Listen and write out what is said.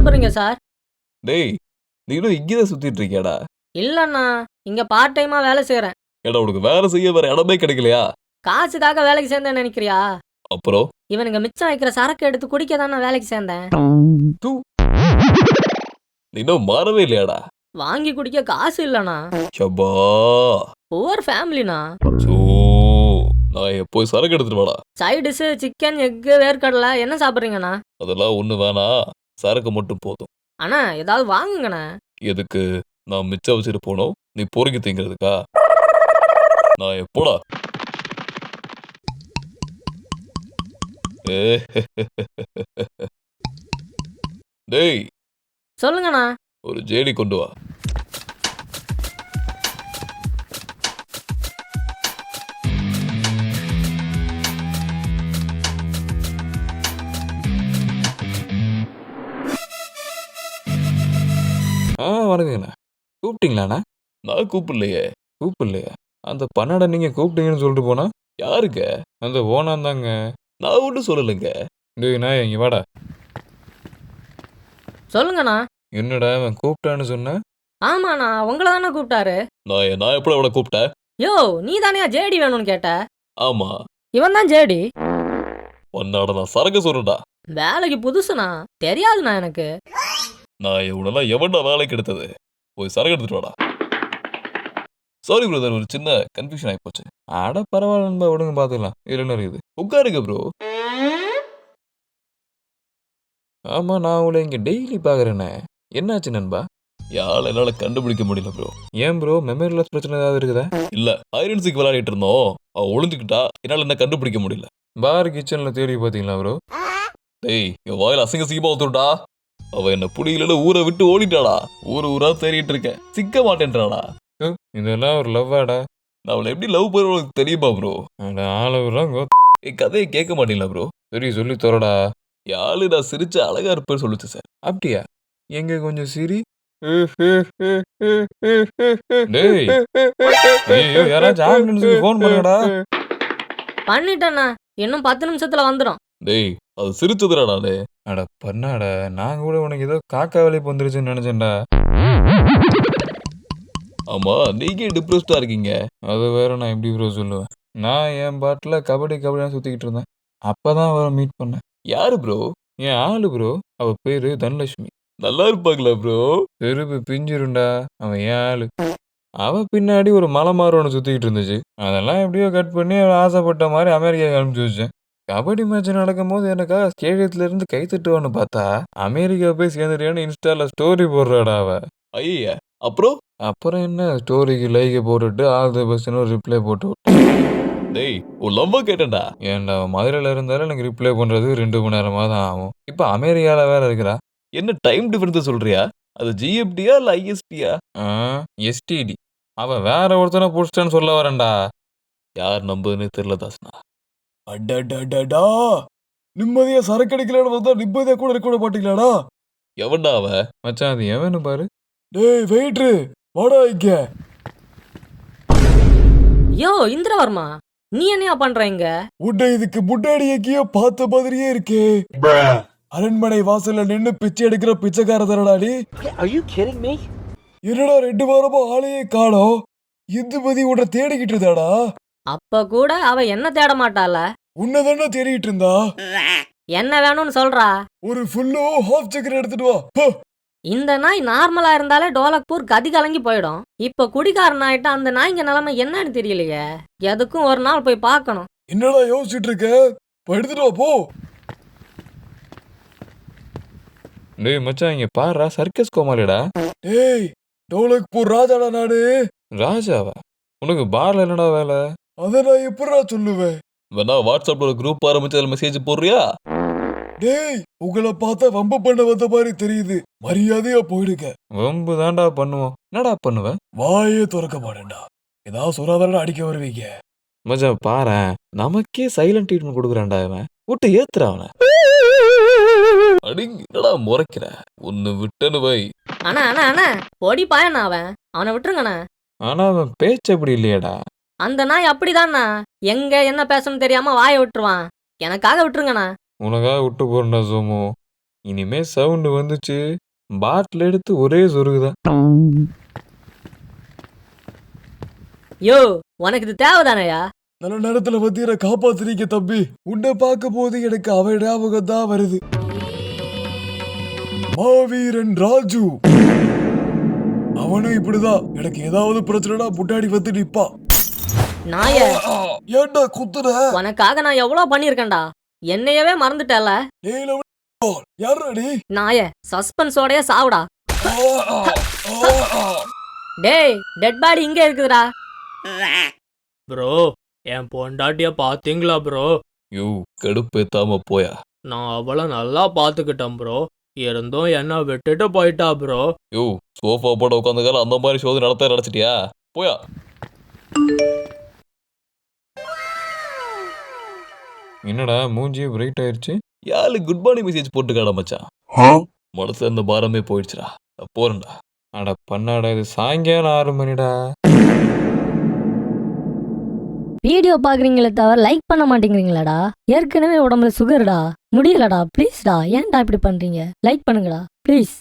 சாப்பிடுறீங்க சார்? டேய், நீ இன்னும் இங்கேதான் சுத்திட்டு இருக்கியாடா? இல்லண்ணா, இங்க பார்ட் டைமா வேலை செய்றேன். ஏடா உனக்கு வேலை செய்ய வேற இடமே கிடைக்கலையா? காசுக்காக வேலைக்கு சேர்ந்தேன்னு நெனைக்கிறியா? அப்புறம் இவனுங்க மிச்சம் வைக்கிற சரக்கு எடுத்து குடிக்க தான் நான் வேலைக்கு சேர்ந்தேன். தூ நீ இன்னும் மாறவே இல்லையாடா? வாங்கி குடிக்க காசு இல்லண்ணா. ஷப்பா புவர் ஃபேமிலிண்ணா. சோ நான் போய் சரக்கு எடுத்துட்டு வாடா. சைட் டிஷ் சிக்கன், எக்கு, வேர்க்கடலை என்ன சாப்பிடுறீங்கண்ணா? அதெல்லாம் ஒண்ணு வேணாம், சரக்கு மட்டும் போதும். அண்ணா ஏதாவது வாங்குங்கண்ணா. எதுக்கு? நான் மிச்சம் வச்சுட்டு போனோம், நீ பொறுக்கி திங்கிறதுக்கா? நான் எப்போடா? ஏ டேய், சொல்லுங்கண்ணா. ஒரு ஜேடி கொண்டு வா. வணக்கங்கண்ணா. கூப்பிட்டீங்களாண்ணா? நான் கூப்பிடலையே. கூப்பிடலையா? அந்த பன்னடை நீங்க கூப்பிட்டீங்கன்னு சொல்லிட்டு போனா, யாருங்க? அந்த ஓனாந்தாங்க. நான் ஒன்றும் சொல்லலைங்க. டேய் நாயே இங்க வாடா. சொல்லுங்கண்ணா. என்னடா அவன் கூப்பிட்டான்னு சொன்ன? ஆமாண்ணா, உங்கள தானே கூப்பிட்டாரு. நான் எப்போ அவனை கூப்பிட்டேன்? யோ, நீ தானே ஜேடி வேணும்னு கேட்ட? ஆமா, இவன் தான் ஜேடி. உன்னோட நான் சரக்கு சொல்றேன்டா. வேலைக்கு புதுசுண்ணா, தெரியாதுண்ணா எனக்கு. நான் இவனெல்லாம் எவன்டா வேலைக்கு எடுத்தது? போய் சரக்கு எடுத்துட்டு வாடா. சாரி பிரதர், ஒரு சின்ன கன்ஃபியூஷன் ஆயிப்போச்சு. அட பரவாயில்ல நண்பா, விடுங்க பார்த்துக்கலாம். இதுல என்ன இருக்குது? உட்காருங்க ப்ரோ. ஆமா, நான் உங்களை இங்க டெய்லி பார்க்குறேனே. என்னாச்சு நண்பா? யாழ் என்னால கண்டுபிடிக்க முடியல ப்ரோ. ஏன் ப்ரோ, மெமரி லாஸ் பிரச்சனை ஏதாவது இருக்குதா? இல்ல, ஐரன்சிக்கு விளையாடிட்டு இருந்தோம், அவ ஒளிஞ்சுக்கிட்டா, என்னால என்ன கண்டுபிடிக்க முடியல. பார் கிச்சன்ல தேடி பார்த்தீங்களா ப்ரோ? டேய், என் வாயில அசிங்க சீமா வந்துட்டா. அவ என்ன புடியில ஊரை விட்டு ஓடிட்டாடா. ஊரா தேடிட்டு இருக்கேன், சிக்க மாட்டேன்றாடா. இதெல்லாம் ஒரு லவ்வாடா? நான் அவளை எப்படி லவ் பண்ணுறது தெரியுமா ப்ரோ? ஆளவுறாங்க. என் கதையை கேட்க மாட்டீங்களா ப்ரோ? சரி சொல்லி தரடா. யாழு நான் சிரிச்ச அழகா இருப்பேன்னு சொல்லுச்சு சார். அப்படியா? எங்க கொஞ்சம் சிரி. டேய், ஐயோ யாராச்சும் ஆம்புலன்ஸுக்கு ஃபோன் பண்ணுங்கடா. பண்ணிட்டேண்ணா, இன்னும் 10 நிமிஷத்துல வந்துடும். டேய், அது சிரிச்சதுடா நானு. அட பண்ணாடா, நான் கூட உனக்கு ஏதோ காக்கா வேலைக்கு வந்துருச்சுன்னு நினைச்சேன்டா. ஆமா, நீங்க டிப்ரெஸ்டா இருக்கீங்க. அது வேற, நான் எப்படி ப்ரோ சொல்லுவேன். நான் என் பாட்டில் கபடி சுற்றிக்கிட்டு இருந்தேன். அப்பதான் அவரை மீட் பண்ணேன். யாரு ப்ரோ? என் ஆளு ப்ரோ. அவ பேரு தனலட்சுமி. நல்லா இருப்பாங்களா ப்ரோ? செருப்பு பிஞ்சிருண்டா. அவன் என் ஆளு. அவ பின்னாடி ஒரு மலை மாறு ஒன்று சுத்திக்கிட்டு இருந்துச்சு. அதெல்லாம் எப்படியோ கட் பண்ணி அவள் ஆசைப்பட்ட மாதிரி அமெரிக்கா அனுப்பிச்சு வச்சேன். கபடி மேட்ச் நடக்கும் போது எனக்காக ஸ்டேடியத்துல இருந்து கை தட்டுவான்னு பார்த்தா, அமெரிக்கா போய் சேர்ந்துட்டியான்னு இன்ஸ்டால ஸ்டோரி போடுறாடா அவ. ஐயா, அப்புறம்? அப்புறம் என்ன, ஸ்டோரிக்கு லைக்கை போட்டுட்டு ஆல் தி பெஸ்ட்னு ஒரு ரிப்ளை போட்டு. டேய், உன் லவ்வ கேட்டேன்டா. ஏன்டா, மதுரையில் இருந்தாலும் எனக்கு ரிப்ளை பண்ணுறது 2 மணி நேரமாக தான் ஆகும். இப்போ அமெரிக்காவில் வேற இருக்கிறா. என்ன டைம் டிஃபரன்ஸ் சொல்றியா? அது ஜிஎஃப்டியா இல்ல ஐஎஸ்டியா? எஸ்டிடி. அவ வேற ஒருத்தனை பிடிச்சிட்டான்னு சொல்ல வரேன்டா. யார் நம்புதுன்னு தெரியல தாஸ்னா. அடடடடா, நிம்மதியா சரக்கு அடிக்கலான்னு வந்தா நிம்மதியா கூட இருக்க மாட்டீங்களாடா? எவன்டா அவ? மச்சான் அது எவனு பாரு. டேய் வெயிட்ரு, வாடா இங்க. யோ இந்திரவர்மா, நீ என்னையா பண்ற இங்க? உன்னை இதுக்கு முன்னாடி எங்கேயோ பார்த்த மாதிரியே இருக்கே. அரண்மனை வாசல்ல நின்னு பிச்சை எடுக்கிற பிச்சைக்கார தரடா நீ. என்னடா 2 வாரமா ஆளையே காணோம். இந்துமதி உன்னை தேடிக்கிட்டு இருந்தாடா. அப்ப கூட அவ என்ன தேட மாட்டாள. உன்னதானே தேடிக்கிட்டு இருந்தா. என்ன வேணும்னு சொல்றா. ஒரு ஃபுல்லோ ஹாஃப் சக்கரை எடுத்துட்டு வா. போ. இந்த நாய் நார்மலா இருந்தாலே டோலக்பூர் கதி கலங்கி போயிடும். இப்ப குடிகாரன் ஆயிட்டா அந்த நாய்ங்க நிலைமை என்னன்னு தெரியலையே. எதுக்கும் ஒரு நாள் போய் பார்க்கணும். என்னடா யோசிச்சுட்டு இருக்க? போய் எடுத்துட்டு வா போ. டேய் மச்சான், இங்க பாருடா, சர்க்கஸ் கோமாளிடா. டேய், டோலக்பூர் ராஜாடா நாடு. ராஜாவா? உனக்கு பார்ல என்னடா வேலை? அத நான் எப்படா சொல்லுவேன்? வேணா வாட்ஸ்அப்ல ஒரு குரூப் ஆரம்பிச்சு அதுல மெசேஜ் போடுறியா? டேய், உங்களை பார்த்தா வம்பு பண்ண வந்த மாதிரி தெரியுது. மரியாதையா போயிடுங்க. வம்பு தான்டா பண்ணுவோம். என்னடா பண்ணுவ? வாயே திறக்க மாட்டேன்டா. ஏதாவது சொல்லாதானடா அடிக்க வருவீங்க. மச்சான் பாரேன், நமக்கே சைலண்ட் ட்ரீட்மெண்ட் கொடுக்குறான்டா இவன். விட்டு ஏத்துறா அவனை. அடிங்க, என்னடா முறைக்கிற? ஒன்னு விட்டனு வை. அண்ணா அண்ணா அண்ணா, பொடி பாயண்ணா அவன். அவனை விட்டுருங்கண்ணா. ஆனா அவன் பேச்சு அப்படி இல்லையேடா. அந்த நாய் அப்படிதான்ண்ணா. எங்க என்ன பேசணும்னு தெரியாம வாயை விட்டுருவான். எனக்காக விட்டுருங்கண்ணா. உனக்காக விட்டு போறேன்டா சோமு. இனிமே சவுண்டு வந்துச்சு பாட்டில் எடுத்து ஒரே சொருகுதான். யோ உனக்கு இது தேவைதானயா? நல்ல நேரத்துல வந்தீர காப்பாத்துறீங்க தம்பி. உன்னை பார்க்கும் போது எனக்கு அவன் ஞாபகம் தான் வருது. மாவீரன் ராஜு. அவனும் இப்படிதான். எனக்கு ஏதாவது பிரச்சனைனா முன்னாடி வந்து நிப்பா. நாய, ஏன்டா குத்துற? உனக்காக நான் எவ்வளவு பண்ணிருக்கேன்டா. என்னையவே மறந்துட்டல. யாரடி? நாய, சஸ்பென்ஸோடய சாவுடா. டேய், டெட் பாடி இங்க இருக்குதுடா. ப்ரோ, என் பொண்டாட்டிய பாத்தீங்களா ப்ரோ? யூ கடுப்பேத்தாம போயா. நான் அவளை நல்லா பாத்துக்கிட்டேன் ப்ரோ. இருந்தும் என்ன விட்டுட்டு போயிட்டா ப்ரோ. யூ சோஃபா போட உட்காந்துக்கால அந்த மாதிரி சோதனை நடத்திட்டியா? போயா. என்னடா மூஞ்சி பிரைட் ஆயிடுச்சு. யாரு குட் மார்னிங் மெசேஜ் போட்டுக்காடா மச்சான். மனசுல இந்த பாரமே போயிடுச்சுடா. போறேன்டா. அட பண்ணாடா, இது சாயங்காலம் 6 மணிடா. வீடியோ பாக்குறீங்களே தவிர லைக் பண்ண மாட்டேங்கிறீங்களாடா. ஏற்கனவே உடம்புல சுகர்டா. முடியலடா. ப்ளீஸ்டா, ஏன்டா இப்படி பண்றீங்க? லைக் பண்ணுங்கடா ப்ளீஸ்.